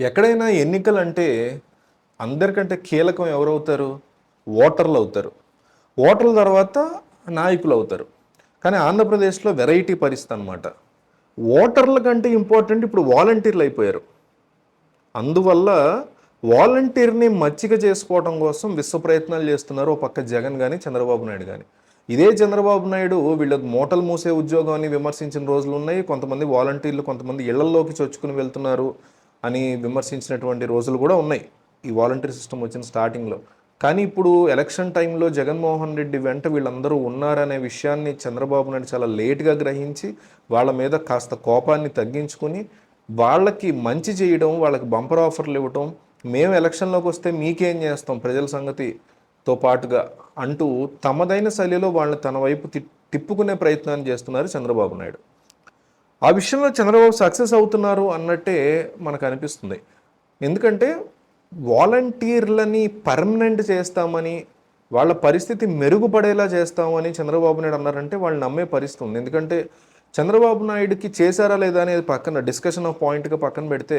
ఎక్కడైనా ఎన్నికలంటే అందరికంటే కీలకం ఎవరవుతారు? ఓటర్లు అవుతారు. ఓటర్ల తర్వాత నాయకులు అవుతారు. కానీ ఆంధ్రప్రదేశ్లో వెరైటీ పరిస్థితి అనమాట. ఓటర్ల కంటే ఇంపార్టెంట్ ఇప్పుడు వాలంటీర్లు అయిపోయారు. అందువల్ల వాలంటీర్ని మచ్చిక చేసుకోవడం కోసం విశ్వ ప్రయత్నాలు చేస్తున్నారు. ఓ పక్క జగన్ కానీ చంద్రబాబు నాయుడు కానీ. ఇదే చంద్రబాబు నాయుడు వీళ్ళకి మూటలు మూసే ఉద్యోగాన్ని విమర్శించిన రోజులు ఉన్నాయి. కొంతమంది వాలంటీర్లు కొంతమంది ఇళ్లలోకి చొచ్చుకుని వెళ్తున్నారు అని విమర్శించినటువంటి రోజులు కూడా ఉన్నాయి ఈ వాలంటీర్ సిస్టమ్ వచ్చిన స్టార్టింగ్లో. కానీ ఇప్పుడు ఎలక్షన్ టైంలో జగన్మోహన్ రెడ్డి వెంట వీళ్ళందరూ ఉన్నారనే విషయాన్ని చంద్రబాబు నాయుడు చాలా లేట్గా గ్రహించి వాళ్ళ మీద కాస్త కోపాన్ని తగ్గించుకుని వాళ్ళకి మంచి చేయడం, వాళ్ళకి బంపర్ ఆఫర్లు ఇవ్వటం, మేము ఎలక్షన్లోకి వస్తే మీకేం చేస్తాం ప్రజల సంగతితో పాటుగా అంటూ తమదైన శైలిలో వాళ్ళని తన వైపు తిప్పుకునే ప్రయత్నాన్ని చేస్తున్నారు చంద్రబాబు నాయుడు. ఆ విషయంలో చంద్రబాబు సక్సెస్ అవుతున్నారు అన్నట్టే మనకు అనిపిస్తుంది. ఎందుకంటే వాలంటీర్లని పర్మనెంట్ చేస్తామని, వాళ్ళ పరిస్థితి మెరుగుపడేలా చేస్తామని చంద్రబాబు నాయుడు అన్నారంటే వాళ్ళు నమ్మే పరిస్థితి ఉంది. ఎందుకంటే చంద్రబాబు నాయుడుకి చేశారా లేదా అనేది పక్కన డిస్కషన్ ఆఫ్ పాయింట్గా పక్కన పెడితే,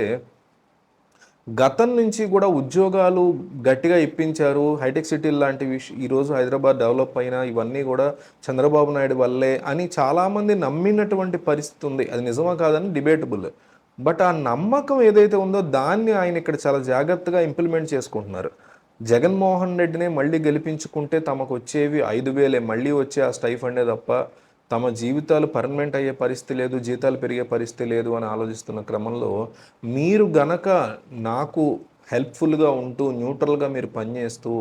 గతం నుంచి కూడా ఉద్యోగాలు గట్టిగా ఇప్పించారు. హైటెక్ సిటీలు లాంటి ఈరోజు హైదరాబాద్ డెవలప్ అయినా ఇవన్నీ కూడా చంద్రబాబు నాయుడు వల్లే అని చాలామంది నమ్మినటువంటి పరిస్థితి ఉంది. అది నిజమా కాదని డిబేటబుల్. బట్ ఆ నమ్మకం ఏదైతే ఉందో దాన్ని ఆయన ఇక్కడ చాలా జాగ్రత్తగా ఇంప్లిమెంట్ చేసుకుంటున్నారు. జగన్మోహన్ రెడ్డినే మళ్ళీ గెలిపించుకుంటే తమకు వచ్చేవి 5,000 మళ్ళీ వచ్చే ఆ స్టైఫండే తప్ప తమ జీవితాలు పర్మనెంట్ అయ్యే పరిస్థితి లేదు, జీతాలు పెరిగే పరిస్థితి లేదు అని ఆలోచిస్తున్న క్రమంలో మీరు గనక నాకు హెల్ప్ఫుల్గా ఉంటూ న్యూట్రల్గా మీరు పనిచేస్తూ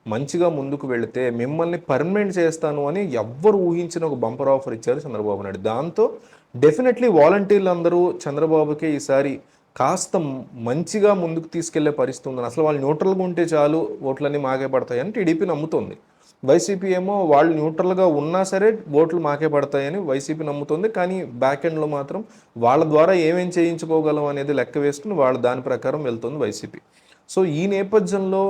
మంచిగా ముందుకు వెళితే మిమ్మల్ని పర్మనెంట్ చేస్తాను అని ఎవ్వరు ఊహించిన ఒక బంపర్ ఆఫర్ ఇచ్చారు చంద్రబాబు నాయుడు. దాంతో డెఫినెట్లీ వాలంటీర్లు అందరూ చంద్రబాబుకే ఈసారి కాస్త మంచిగా ముందుకు తీసుకెళ్లే పరిస్థితి ఉందని, అసలు వాళ్ళు న్యూట్రల్గా ఉంటే చాలు ఓట్లన్నీ మాకే పడతాయని టీడీపీ నమ్ముతుంది. వైసీపీ ఏమో వాళ్ళు న్యూట్రల్గా ఉన్నా సరే ఓట్లు మాకే పడతాయని వైసీపీ నమ్ముతుంది. కానీ బ్యాక్ ఎండ్లో మాత్రం వాళ్ళ ద్వారా ఏమేం చేయించుకోగలం అనేది లెక్క వేసుకుని వాళ్ళ దాని ప్రకారం వెళ్తుంది వైసీపీ. సో ఈ నేపథ్యంలో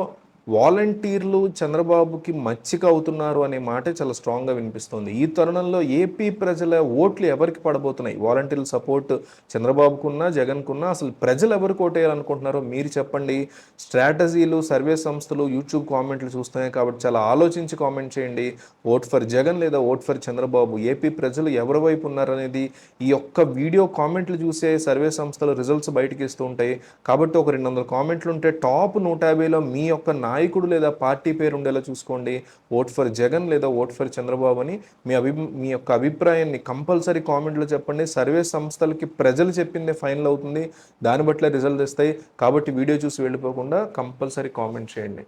వాలంటీర్లు చంద్రబాబుకి మచ్చిక అవుతున్నారు అనే మాట చాలా స్ట్రాంగ్గా వినిపిస్తుంది. ఈ తరుణంలో ఏపీ ప్రజల ఓట్లు ఎవరికి పడబోతున్నాయి? వాలంటీర్ల సపోర్ట్ చంద్రబాబుకున్నా జగన్కున్నా అసలు ప్రజలు ఎవరికి ఓటేయాలనుకుంటున్నారో మీరు చెప్పండి. స్ట్రాటజీలు, సర్వే సంస్థలు, యూట్యూబ్ కామెంట్లు చూస్తున్నాయి కాబట్టి చాలా ఆలోచించి కామెంట్ చేయండి. ఓట్ ఫర్ జగన్ లేదా ఓట్ ఫర్ చంద్రబాబు, ఏపీ ప్రజలు ఎవరి వైపు ఉన్నారనేది ఈ ఒక్క వీడియో కామెంట్లు చూసే సర్వే సంస్థలు రిజల్ట్స్ బయటకి ఇస్తూ ఉంటాయి. కాబట్టి ఒక 200 కామెంట్లు ఉంటే టాప్ 150లో మీ యొక్క నాయకుడు లేదా పార్టీ పేరు ఉండేలా చూసుకోండి. ఓట్ ఫర్ జగన్ లేదా ఓట్ ఫర్ చంద్రబాబు అని మీ యొక్క అభిప్రాయాన్ని కంపల్సరీ కామెంట్లో చెప్పండి. సర్వే సంస్థలకి ప్రజలు చెప్పిందే ఫైనల్ అవుతుంది, దాన్ని బట్లే రిజల్ట్ ఇస్తాయి. కాబట్టి వీడియో చూసి వెళ్ళిపోకుండా కంపల్సరీ కామెంట్ చేయండి.